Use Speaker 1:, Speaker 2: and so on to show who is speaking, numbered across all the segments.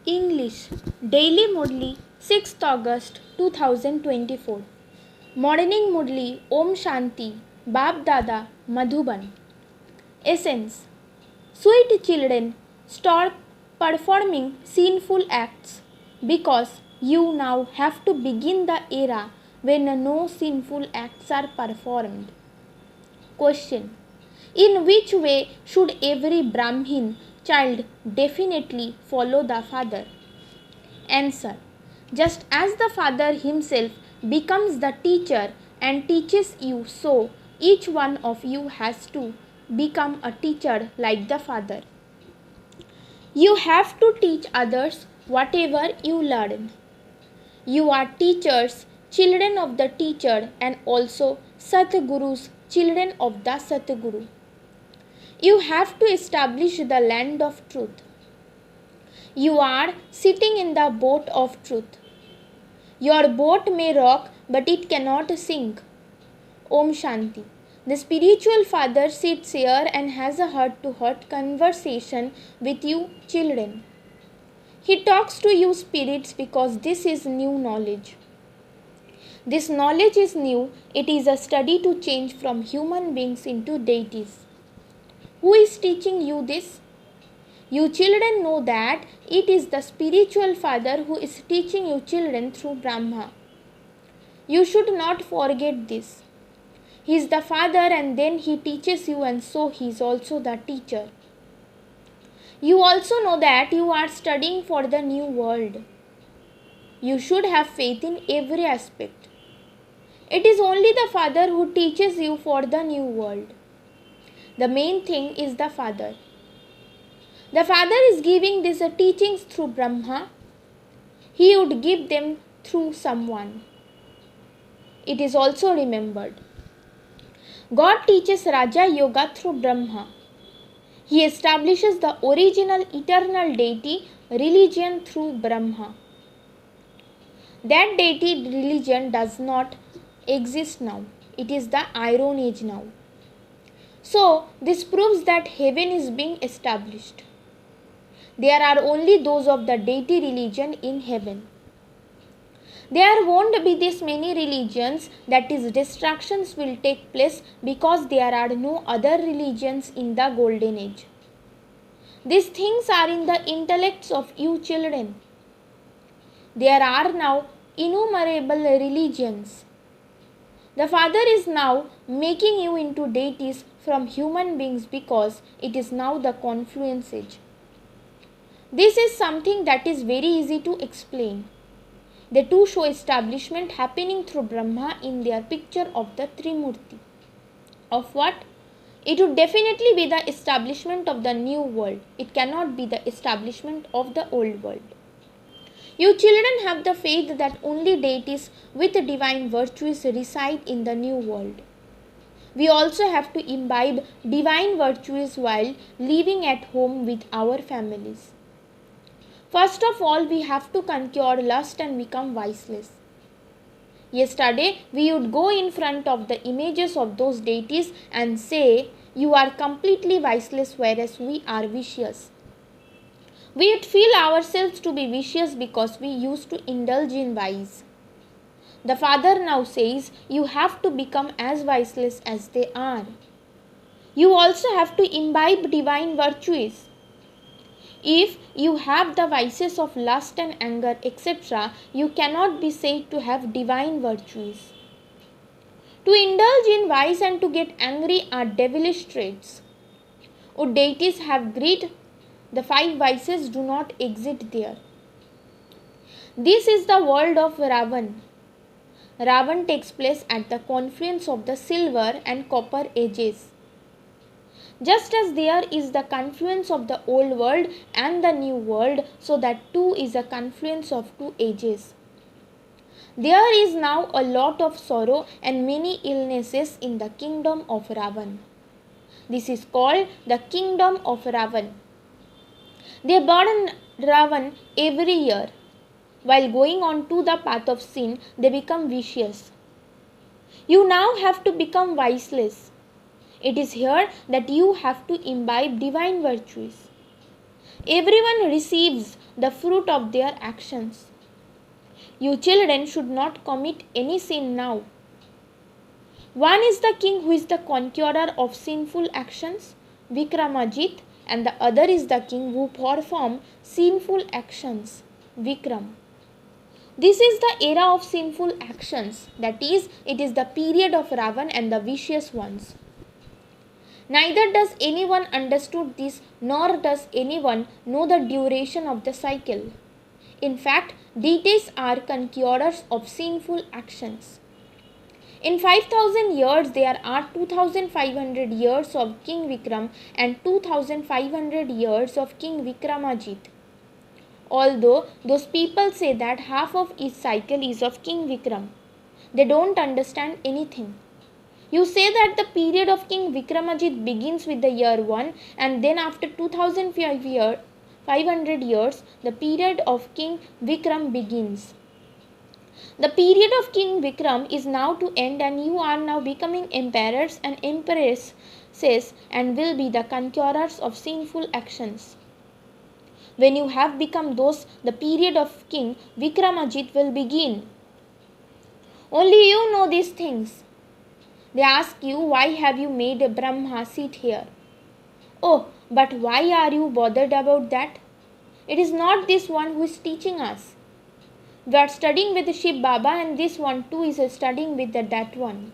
Speaker 1: English Daily MURLI 6th August 2024 Morning MURLI Om Shanti Bap Dada Madhuban Essence Sweet children, stop performing sinful acts because you now have to begin the era when no sinful acts are performed. Question: in which way should every Brahmin child definitely follow the father? Answer: just as the father himself becomes the teacher and teaches you, so each one of you has to become a teacher like the father. You have to teach others whatever you learn. You are teachers, children of the teacher, and also Satgurus, children of the Satguru. You have to establish the land of truth. You are sitting in the boat of truth. Your boat may rock, but it cannot sink. Om Shanti. The spiritual father sits here and has a heart-to-heart conversation with you children. He talks to you spirits because this is new knowledge. This knowledge is new. It is a study to change from human beings into deities. Who is teaching you this? You children know that it is the spiritual father who is teaching you children through Brahma. You should not forget this. He is the father and then he teaches you, and so he is also the teacher. You also know that you are studying for the new world. You should have faith in every aspect. It is only the father who teaches you for the new world. The main thing is the father. The father is giving these teachings through Brahma. He would give them through someone. It is also remembered. God teaches Raja Yoga through Brahma. He establishes the original eternal deity religion through Brahma. That deity religion does not exist now. It is the Iron Age now. So, this proves that heaven is being established. There are only those of the deity religion in heaven. There won't be this many religions, that is, distractions will take place because there are no other religions in the golden age. These things are in the intellects of you children. There are now innumerable religions. The Father is now making you into deities from human beings because it is now the confluence age. This is something that is very easy to explain. The two show establishment happening through Brahma in their picture of the Trimurti. Of what? It would definitely be the establishment of the new world. It cannot be the establishment of the old world. You children have the faith that only deities with divine virtues reside in the new world. We also have to imbibe divine virtues while living at home with our families. First of all, we have to conquer lust and become viceless. Yesterday, we would go in front of the images of those deities and say, "You are completely viceless, whereas we are vicious." We would feel ourselves to be vicious because we used to indulge in vice. The Father now says, you have to become as viceless as they are. You also have to imbibe divine virtues. If you have the vices of lust and anger, etc., you cannot be said to have divine virtues. To indulge in vice and to get angry are devilish traits. Would deities have greed? The five vices do not exist there. This is the world of Ravan. Ravan takes place at the confluence of the silver and copper ages. Just as there is the confluence of the old world and the new world, so that too is a confluence of two ages. There is now a lot of sorrow and many illnesses in the kingdom of Ravan. This is called the kingdom of Ravan. They burn Ravan every year. While going on to the path of sin, they become vicious. You now have to become viceless. It is here that you have to imbibe divine virtues. Everyone receives the fruit of their actions. You children should not commit any sin now. One is the king who is the conqueror of sinful actions, Vikramajit, and the other is the king who perform sinful actions, Vikram. This is the era of sinful actions, that is, it is the period of Ravan and the vicious ones. Neither does anyone understood this, nor does anyone know the duration of the cycle. In fact, deities are conquerors of sinful actions. In 5000 years, there are 2500 years of King Vikram and 2500 years of King Vikramajit. Although those people say that half of each cycle is of King Vikram, they don't understand anything. You say that the period of King Vikramajit begins with the year 1 and then after 2500 years, the period of King Vikram begins. The period of King Vikram is now to end and you are now becoming emperors and empresses and will be the conquerors of sinful actions. When you have become those, the period of King Vikramajit will begin. Only you know these things. They ask you, why have you made Brahma sit here? Oh, but why are you bothered about that? It is not this one who is teaching us. We are studying with Shiv Baba and this one too is studying with that one.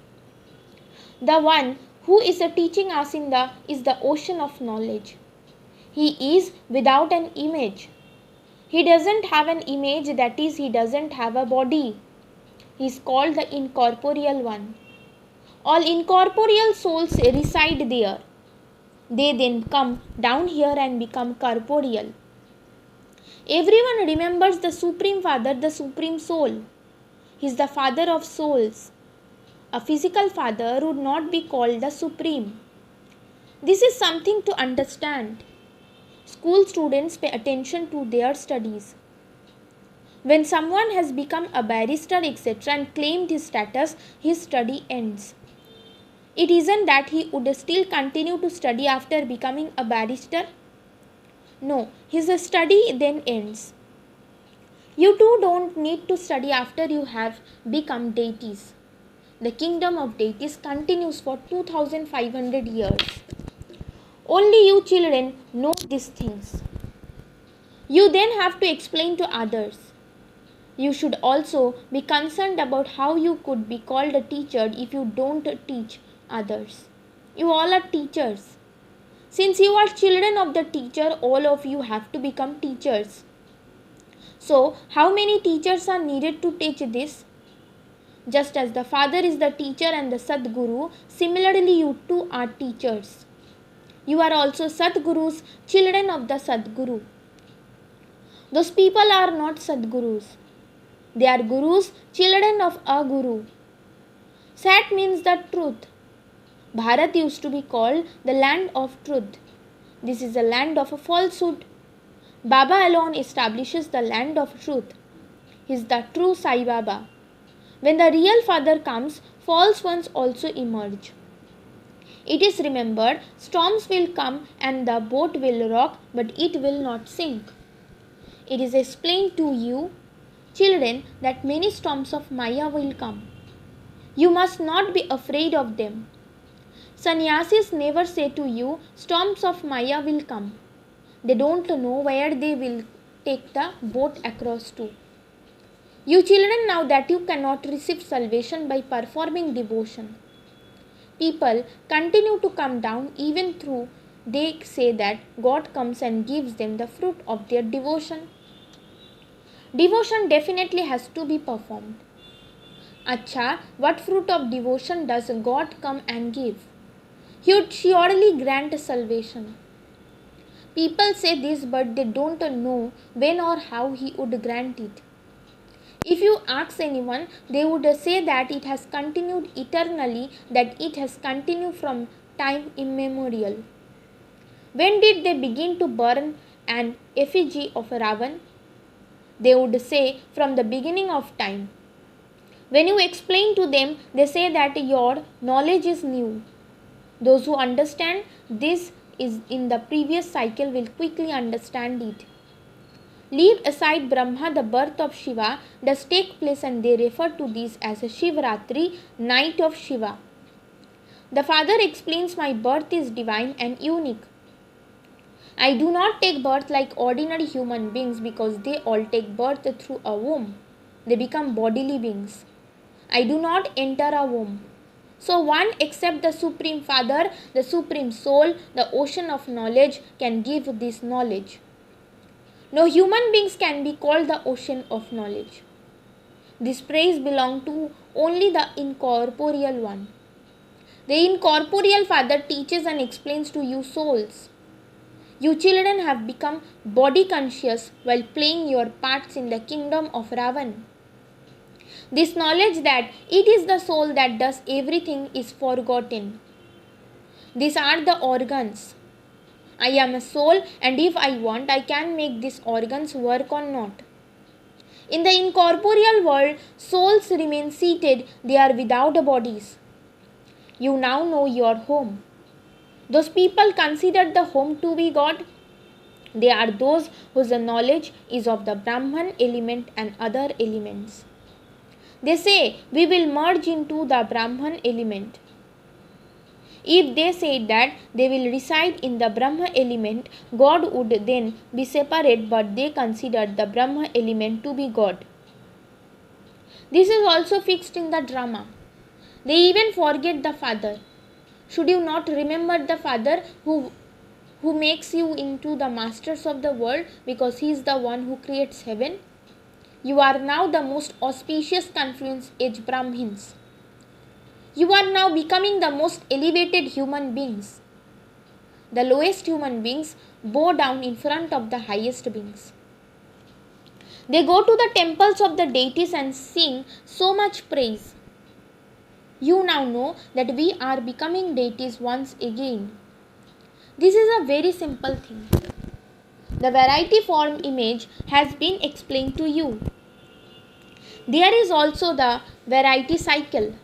Speaker 1: The one who is teaching us is the ocean of knowledge. He is without an image. He doesn't have an image, that is, he doesn't have a body. He is called the incorporeal one. All incorporeal souls reside there. They then come down here and become corporeal. Everyone remembers the Supreme Father, the Supreme Soul. He is the Father of souls. A physical father would not be called the Supreme. This is something to understand. School students pay attention to their studies. When someone has become a barrister, etc., and claimed his status, his study ends. It isn't that he would still continue to study after becoming a barrister. No, his study then ends. You too don't need to study after you have become deities. The kingdom of deities continues for 2500 years. Only you children know these things. You then have to explain to others. You should also be concerned about how you could be called a teacher if you don't teach others. You all are teachers. Since you are children of the teacher, all of you have to become teachers. So, how many teachers are needed to teach this? Just as the father is the teacher and the Sadguru, similarly you too are teachers. You are also Sadgurus, children of the Sadguru. Those people are not Sadgurus. They are Gurus, children of a Guru. Sat means the truth. Bharat used to be called the land of truth. This is the land of a falsehood. Baba alone establishes the land of truth. He is the true Sai Baba. When the real father comes, false ones also emerge. It is remembered, storms will come and the boat will rock, but it will not sink. It is explained to you, children, that many storms of Maya will come. You must not be afraid of them. Sannyasis never say to you, storms of Maya will come. They don't know where they will take the boat across to. You children know that you cannot receive salvation by performing devotion. People continue to come down even though they say that God comes and gives them the fruit of their devotion. Devotion definitely has to be performed. Acha, what fruit of devotion does God come and give? He would surely grant salvation. People say this, but they don't know when or how he would grant it. If you ask anyone, they would say that it has continued eternally, that it has continued from time immemorial. When did they begin to burn an effigy of Ravan? They would say from the beginning of time. When you explain to them, they say that your knowledge is new. Those who understand this is in the previous cycle will quickly understand it. Leave aside Brahma, the birth of Shiva does take place and they refer to this as a Shivratri, night of Shiva. The father explains, my birth is divine and unique. I do not take birth like ordinary human beings because they all take birth through a womb. They become bodily beings. I do not enter a womb. So one except the Supreme Father, the Supreme Soul, the ocean of knowledge can give this knowledge. No human beings can be called the ocean of knowledge. This praise belongs to only the incorporeal one. The incorporeal Father teaches and explains to you souls. You children have become body conscious while playing your parts in the kingdom of Ravan. This knowledge that it is the soul that does everything is forgotten. These are the organs. I am a soul, and if I want, I can make these organs work or not. In the incorporeal world, souls remain seated, they are without bodies. You now know your home. Those people considered the home to be God. They are those whose knowledge is of the Brahman element and other elements. They say, we will merge into the Brahman element. If they said that they will reside in the Brahma element, God would then be separate, but they considered the Brahma element to be God. This is also fixed in the drama. They even forget the Father. Should you not remember the Father who makes you into the masters of the world because he is the one who creates heaven? You are now the most auspicious confluence age Brahmins. You are now becoming the most elevated human beings. The lowest human beings bow down in front of the highest beings. They go to the temples of the deities and sing so much praise. You now know that we are becoming deities once again. This is a very simple thing. The variety form image has been explained to you. There is also the variety cycle.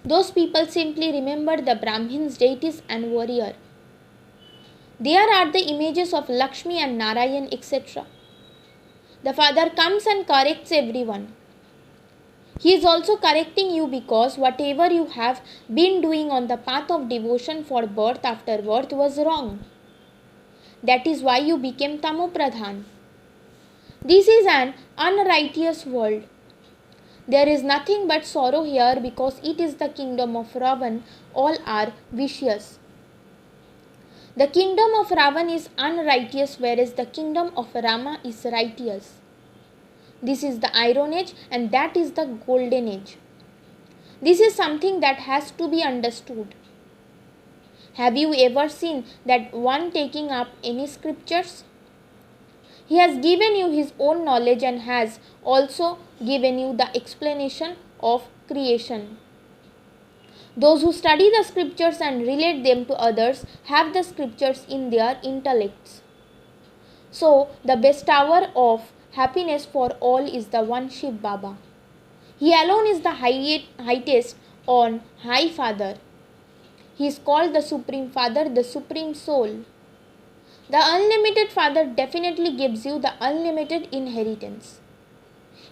Speaker 1: Those people simply remember the Brahmins, deities and warrior. There are the images of Lakshmi and Narayan, etc. The Father comes and corrects everyone. He is also correcting you because whatever you have been doing on the path of devotion for birth after birth was wrong. That is why you became Tamopradhan. This is an unrighteous world. There is nothing but sorrow here because it is the kingdom of Ravan. All are vicious. The kingdom of Ravan is unrighteous, whereas the kingdom of Rama is righteous. This is the Iron Age and that is the Golden Age. This is something that has to be understood. Have you ever seen that one taking up any scriptures? He has given you his own knowledge and has also given you the explanation of creation. Those who study the scriptures and relate them to others have the scriptures in their intellects. So, the bestower of happiness for all is the one Shiv Baba. He alone is the highest on High Father. He is called the Supreme Father, the Supreme Soul. The unlimited Father definitely gives you the unlimited inheritance.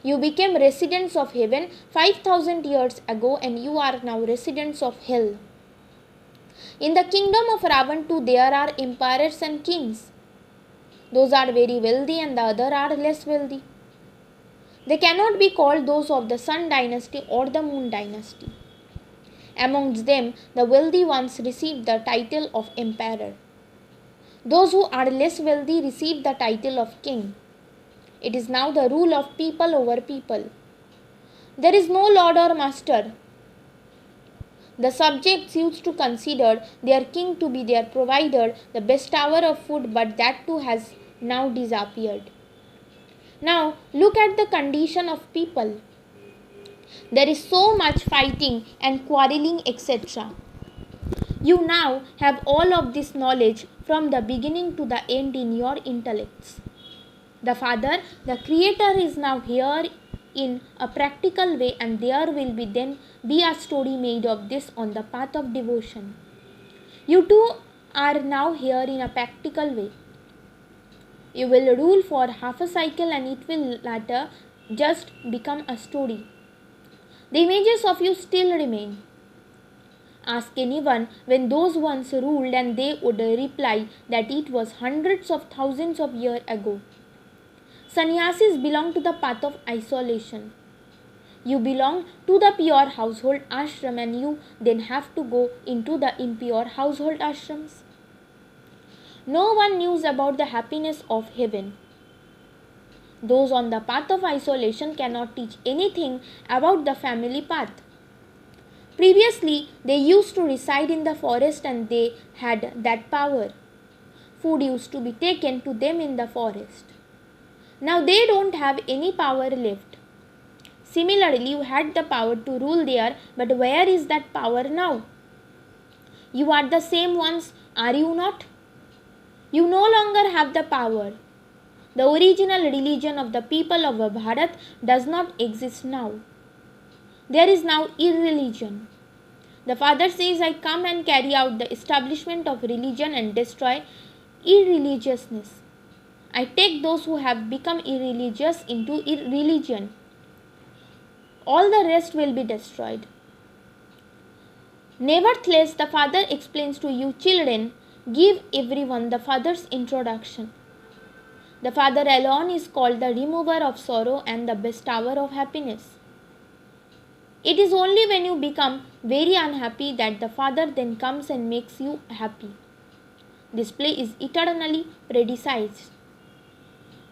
Speaker 1: You became residents of heaven 5,000 years ago and you are now residents of hell. In the kingdom of Ravan too there are emperors and kings. Those are very wealthy and the other are less wealthy. They cannot be called those of the Sun dynasty or the Moon dynasty. Amongst them, the wealthy ones receive the title of emperor. Those who are less wealthy receive the title of king. It is now the rule of people over people. There is no lord or master. The subjects used to consider their king to be their provider, the bestower of food, but that too has now disappeared. Now look at the condition of people. There is so much fighting and quarreling, etc. You now have all of this knowledge from the beginning to the end in your intellects. The Father, the Creator, is now here in a practical way and there will then be a story made of this on the path of devotion. You too are now here in a practical way. You will rule for half a cycle and it will later just become a story. The images of you still remain. Ask anyone when those once ruled and they would reply that it was hundreds of thousands of years ago. Sannyasis belong to the path of isolation. You belong to the pure household ashram and you then have to go into the impure household ashrams. No one knows about the happiness of heaven. Those on the path of isolation cannot teach anything about the family path. Previously, they used to reside in the forest and they had that power. Food used to be taken to them in the forest. Now they don't have any power left. Similarly, you had the power to rule there, but where is that power now? You are the same ones, are you not? You no longer have the power. The original religion of the people of Bharat does not exist now. There is now irreligion. The Father says, I come and carry out the establishment of religion and destroy irreligiousness. I take those who have become irreligious into irreligion. All the rest will be destroyed. Nevertheless, the Father explains to you children, give everyone the Father's introduction. The Father alone is called the remover of sorrow and the bestower of happiness. It is only when you become very unhappy that the Father then comes and makes you happy. This play is eternally predestined.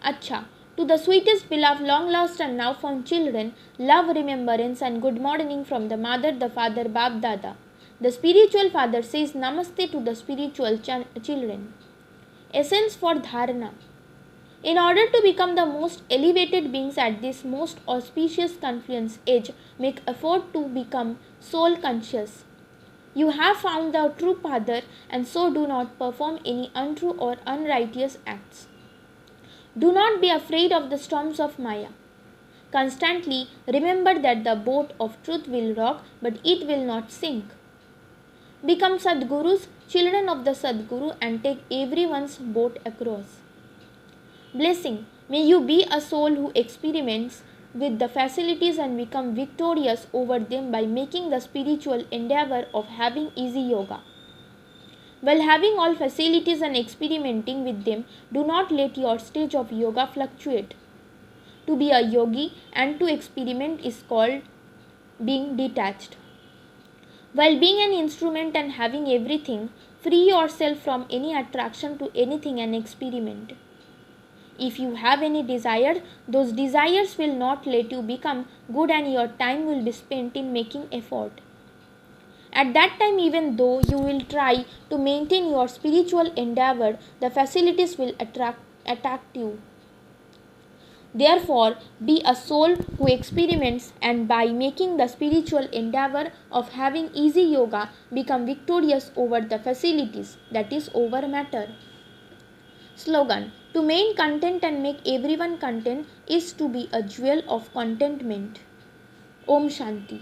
Speaker 1: Acha, to the sweetest, beloved, long lost and now found children, love, remembrance and good morning from the mother, the father, Bab Dada. The spiritual father says Namaste to the spiritual children. Essence for Dharana. In order to become the most elevated beings at this most auspicious confluence age, make effort to become soul conscious. You have found the true Father and so do not perform any untrue or unrighteous acts. Do not be afraid of the storms of Maya. Constantly remember that the boat of truth will rock but it will not sink. Become Sadgurus, children of the Sadguru and take everyone's boat across. Blessing. May you be a soul who experiments with the facilities and become victorious over them by making the spiritual endeavor of having easy yoga. While having all facilities and experimenting with them, do not let your stage of yoga fluctuate. To be a yogi and to experiment is called being detached. While being an instrument and having everything, free yourself from any attraction to anything and experiment. If you have any desire, those desires will not let you become good and your time will be spent in making effort. At that time, even though you will try to maintain your spiritual endeavor, the facilities will attack you. Therefore, be a soul who experiments and by making the spiritual endeavor of having easy yoga, become victorious over the facilities, that is over matter. Slogan. To main content and make everyone content is to be a jewel of contentment. Om Shanti.